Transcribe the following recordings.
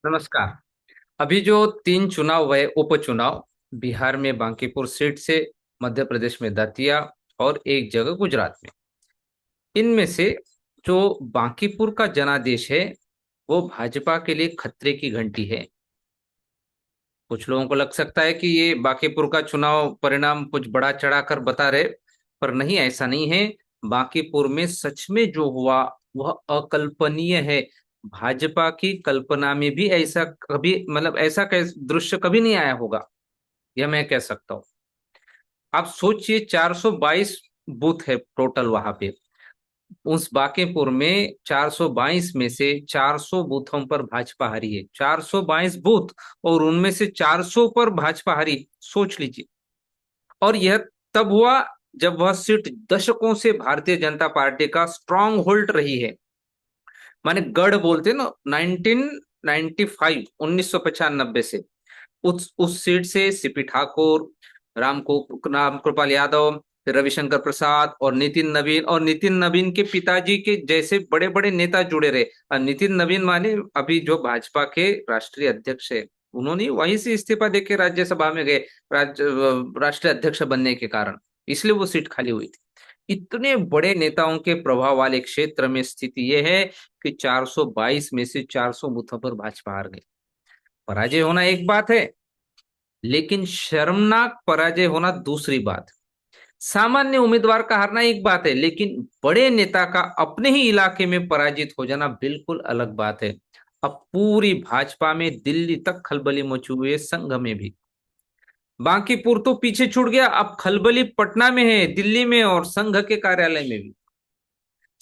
नमस्कार। अभी जो तीन चुनाव हुए उपचुनाव, बिहार में बांकीपुर सीट से, मध्य प्रदेश में दतिया और एक जगह गुजरात में, इनमें से जो बांकीपुर का जनादेश है वो भाजपा के लिए खतरे की घंटी है। कुछ लोगों को लग सकता है कि ये बांकीपुर का चुनाव परिणाम कुछ बड़ा चढ़ाकर बता रहे, पर नहीं, ऐसा नहीं है। बांकीपुर में सच में जो हुआ वह अकल्पनीय है। भाजपा की कल्पना में भी ऐसा कभी, मतलब ऐसा दृश्य कभी नहीं आया होगा, यह मैं कह सकता हूँ। आप सोचिए, 422 बूथ है टोटल वहां पे। उस बांकीपुर में 422 में से 400 बूथों पर भाजपा हारी है। 422 बूथ, और उनमें से 400 पर भाजपा हारी, सोच लीजिए। और यह तब हुआ जब वह सीट दशकों से भारतीय जनता पार्टी का स्ट्रांग होल्ड रही है। माने गढ़ बोलते ना, 1995, 1995 से उस सीट से सीपी ठाकुर, राम कृपाल यादव, फिर रविशंकर प्रसाद और नितिन नवीन के पिताजी के जैसे बड़े बड़े नेता जुड़े रहे। और नितिन नवीन माने अभी जो भाजपा के राष्ट्रीय अध्यक्ष है, उन्होंने वहीं से इस्तीफा देके राज्यसभा में गए, राष्ट्रीय अध्यक्ष बनने के कारण, इसलिए वो सीट खाली हुई थी। इतने बड़े नेताओं के प्रभाव वाले क्षेत्र में स्थिति यह है कि 422 में से 400 बूथों पर भाजपा हार गई। पराजय होना एक बात है, लेकिन शर्मनाक पराजय होना दूसरी बात। सामान्य उम्मीदवार का हारना एक बात है, लेकिन बड़े नेता का अपने ही इलाके में पराजित हो जाना बिल्कुल अलग बात है। अब पूरी भाजपा में दिल्ली तक खलबली मची हुई है, संघ में भी। बांकीपुर तो पीछे छूट गया, अब खलबली पटना में है, दिल्ली में और संघ के कार्यालय में भी।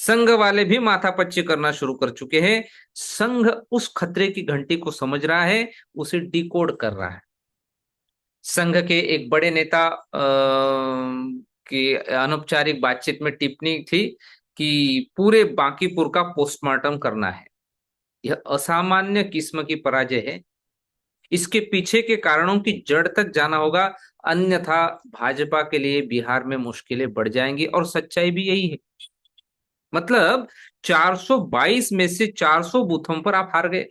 संघ वाले भी माथापच्ची करना शुरू कर चुके हैं। संघ उस खतरे की घंटी को समझ रहा है, उसे डिकोड कर रहा है। संघ के एक बड़े नेता की अनौपचारिक बातचीत में टिप्पणी थी कि पूरे बांकीपुर का पोस्टमार्टम करना है। यह असामान्य किस्म की पराजय है। इसके पीछे के कारणों की जड़ तक जाना होगा, अन्यथा भाजपा के लिए बिहार में मुश्किलें बढ़ जाएंगी। और सच्चाई भी यही है। मतलब 422 में से 400 बूथों पर आप हार गए,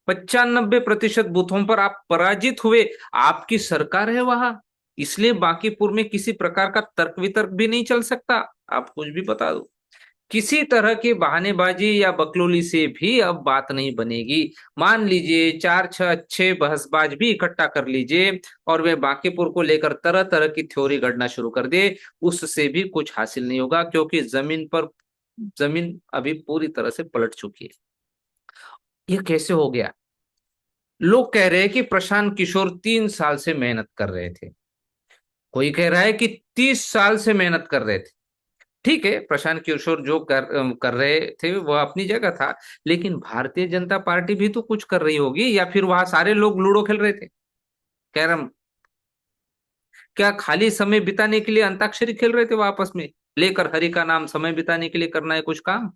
95% बूथों पर आप पराजित हुए। आपकी सरकार है वहां, इसलिए बांकीपुर में किसी प्रकार का तर्क वितर्क भी नहीं चल सकता। आप कुछ भी बता दो, किसी तरह की बहानेबाजी या बकलोली से भी अब बात नहीं बनेगी। मान लीजिए चार छह अच्छे बहसबाज भी इकट्ठा कर लीजिए और वे बांकीपुर को लेकर तरह तरह की थ्योरी गढ़ना शुरू कर दे, उससे भी कुछ हासिल नहीं होगा, क्योंकि जमीन अभी पूरी तरह से पलट चुकी है। यह कैसे हो गया? लोग कह रहे हैं कि प्रशांत किशोर 3 साल से मेहनत कर रहे थे। कोई कह रहा है कि 30 साल से मेहनत कर रहे थे। ठीक है, प्रशांत किशोर जो कर रहे थे वह अपनी जगह था, लेकिन भारतीय जनता पार्टी भी तो कुछ कर रही होगी, या फिर वहां सारे लोग लूडो खेल रहे थे, कैरम? क्या खाली समय बिताने के लिए अंताक्षरी खेल रहे थे वो आपस में, लेकर हरि का नाम समय बिताने के लिए करना है कुछ काम?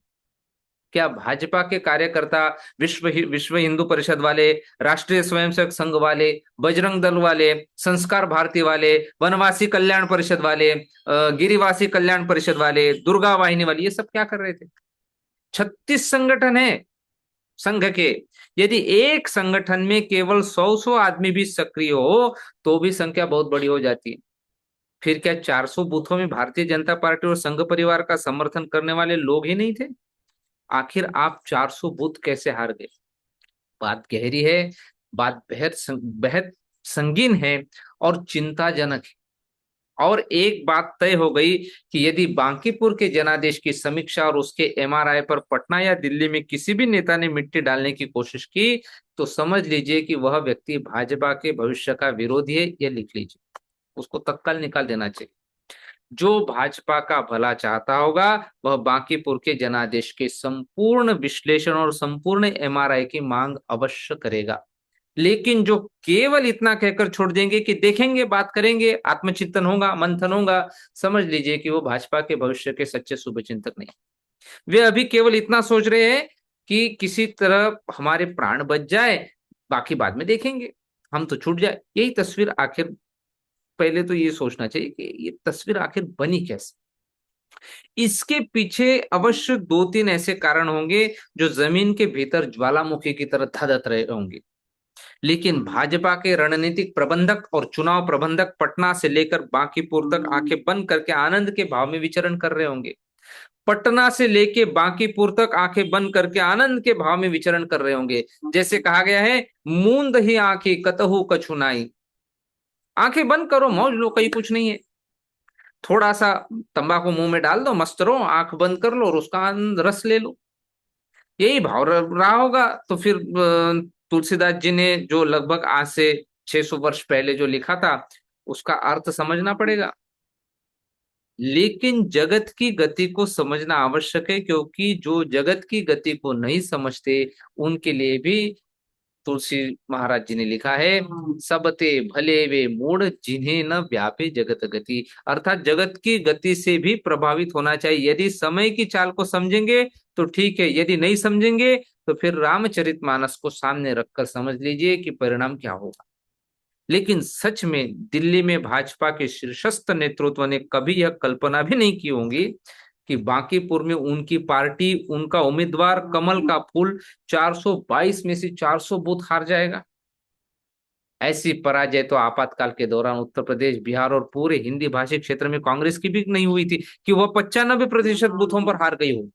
क्या भाजपा के कार्यकर्ता, विश्व हिंदू परिषद वाले, राष्ट्रीय स्वयंसेवक संघ वाले, बजरंग दल वाले, संस्कार भारती वाले, वनवासी कल्याण परिषद वाले, गिरिवासी कल्याण परिषद वाले, दुर्गा वाहिनी वाले, ये सब क्या कर रहे थे? 36 संगठन है संघ के। यदि एक संगठन में केवल 100 आदमी भी सक्रिय हो तो भी संख्या बहुत बड़ी हो जाती है। फिर क्या 400 बूथों में भारतीय जनता पार्टी और संघ परिवार का समर्थन करने वाले लोग ही नहीं थे? आखिर आप 400 बूथ कैसे हार गए? बात गहरी है, बात बेहद संगीन है और चिंताजनक है। और एक बात तय हो गई कि यदि बांकीपुर के जनादेश की समीक्षा और उसके एमआरआई पर पटना या दिल्ली में किसी भी नेता ने मिट्टी डालने की कोशिश की, तो समझ लीजिए कि वह व्यक्ति भाजपा के भविष्य का विरोधी है, यह लिख लीजिए। उसको तत्काल निकाल देना चाहिए। जो भाजपा का भला चाहता होगा वह बांकीपुर के जनादेश के संपूर्ण विश्लेषण और संपूर्ण एमआरआई की मांग अवश्य करेगा। लेकिन जो केवल इतना कहकर छोड़ देंगे कि देखेंगे, बात करेंगे, आत्मचिंतन होगा, मंथन होगा, समझ लीजिए कि वो भाजपा के भविष्य के सच्चे शुभचिंतक नहीं। वे अभी केवल इतना सोच रहे हैं कि किसी तरह हमारे प्राण बच जाए, बाकी बाद में देखेंगे, हम तो छूट जाए। यही तस्वीर आखिर, पहले तो ये सोचना चाहिए कि ये तस्वीर आखिर बनी कैसे। इसके पीछे अवश्य दो तीन ऐसे कारण होंगे जो जमीन के भीतर ज्वालामुखी की तरह धधक रहे होंगे। लेकिन भाजपा के रणनीतिक प्रबंधक और चुनाव प्रबंधक पटना से लेकर बांकीपुर तक आंखें बंद करके आनंद के भाव में विचरण कर रहे होंगे। पटना से लेके बांकीपुर तक आंखें बंद करके आनंद के भाव में विचरण कर रहे होंगे। जैसे कहा गया है, मूंद ही आंखें कतहु कछुनाई। आंखें बंद करो, मौज लो, कहीं कुछ नहीं है। थोड़ा सा तंबाकू मुंह में डाल दो, मस्त रहो, आंख बंद कर लो और उसका रस ले लो। यही भाव रहा होगा। तो फिर तुलसीदास जी ने जो लगभग आज से 600 वर्ष पहले जो लिखा था, उसका अर्थ समझना पड़ेगा। लेकिन जगत की गति को समझना आवश्यक है, क्योंकि जो जगत की गति को नहीं समझते उनके लिए भी तुलसी महाराज जी ने लिखा है, सबते भले वे मूढ़ जिन्हें न व्यापे जगत गति। अर्थात जगत की गति से भी प्रभावित होना चाहिए। यदि समय की चाल को समझेंगे तो ठीक है, यदि नहीं समझेंगे तो फिर रामचरितमानस को सामने रखकर समझ लीजिए कि परिणाम क्या होगा। लेकिन सच में दिल्ली में भाजपा के शीर्षस्थ नेतृत्व ने कभी यह कल्पना भी नहीं की होगी कि बांकीपुर में उनकी पार्टी, उनका उम्मीदवार कमल का फूल 422 में से 400 बूथ हार जाएगा। ऐसी पराजय तो आपातकाल के दौरान उत्तर प्रदेश, बिहार और पूरे हिंदी भाषी क्षेत्र में कांग्रेस की भी नहीं हुई थी कि वह 95% बूथों पर हार गई हो।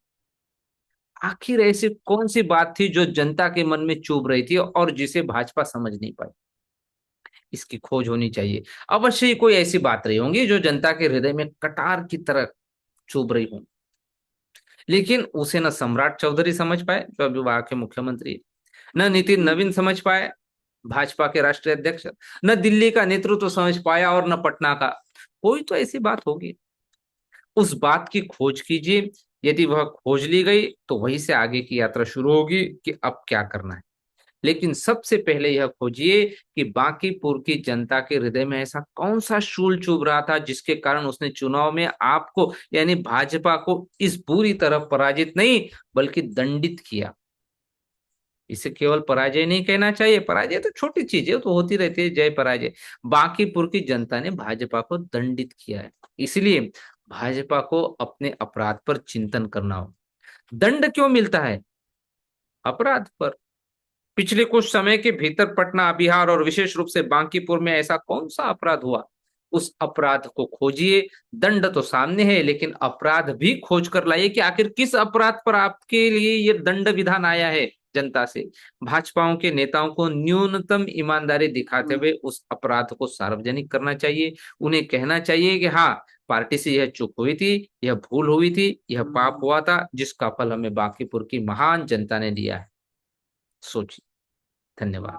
आखिर ऐसी कौन सी बात थी जो जनता के मन में चुभ रही थी और जिसे भाजपा समझ नहीं पाई? इसकी खोज होनी चाहिए। अवश्य ही कोई ऐसी बात रही होंगी जो जनता के हृदय में कटार की तरह चुभ रही हो। लेकिन उसे न सम्राट चौधरी समझ पाए, जो अभी वहां के मुख्यमंत्री है, न नितिन नवीन समझ पाए, भाजपा के राष्ट्रीय अध्यक्ष, न दिल्ली का नेतृत्व समझ पाया और न पटना का। कोई तो ऐसी बात होगी। उस बात की खोज कीजिए। यदि वह खोज ली गई तो वहीं से आगे की यात्रा शुरू होगी कि अब क्या करना है। लेकिन सबसे पहले यह खोजिए कि बांकीपुर की जनता के हृदय में ऐसा कौन सा शूल चुभ रहा था जिसके कारण उसने चुनाव में आपको, यानी भाजपा को, इस बुरी तरह पराजित नहीं बल्कि दंडित किया। इसे केवल पराजय नहीं कहना चाहिए, पराजय तो छोटी चीज है, तो होती रहती है जय पराजय। बांकीपुर की जनता ने भाजपा को दंडित किया है। इसलिए भाजपा को अपने अपराध पर चिंतन करना हो। दंड क्यों मिलता है? अपराध पर। पिछले कुछ समय के भीतर पटना, बिहार और विशेष रूप से बांकीपुर में ऐसा कौन सा अपराध हुआ? उस अपराध को खोजिए। दंड तो सामने है, लेकिन अपराध भी खोज कर लाइए कि आखिर किस अपराध पर आपके लिए ये दंड विधान आया है जनता से। भाजपाओं के नेताओं को न्यूनतम ईमानदारी दिखाते हुए उस अपराध को सार्वजनिक करना चाहिए। उन्हें कहना चाहिए कि हाँ, पार्टी से यह चूक हुई थी, यह भूल हुई थी, यह पाप हुआ था, जिसका फल हमें बांकीपुर की महान जनता ने दिया है। सोचिए। धन्यवाद।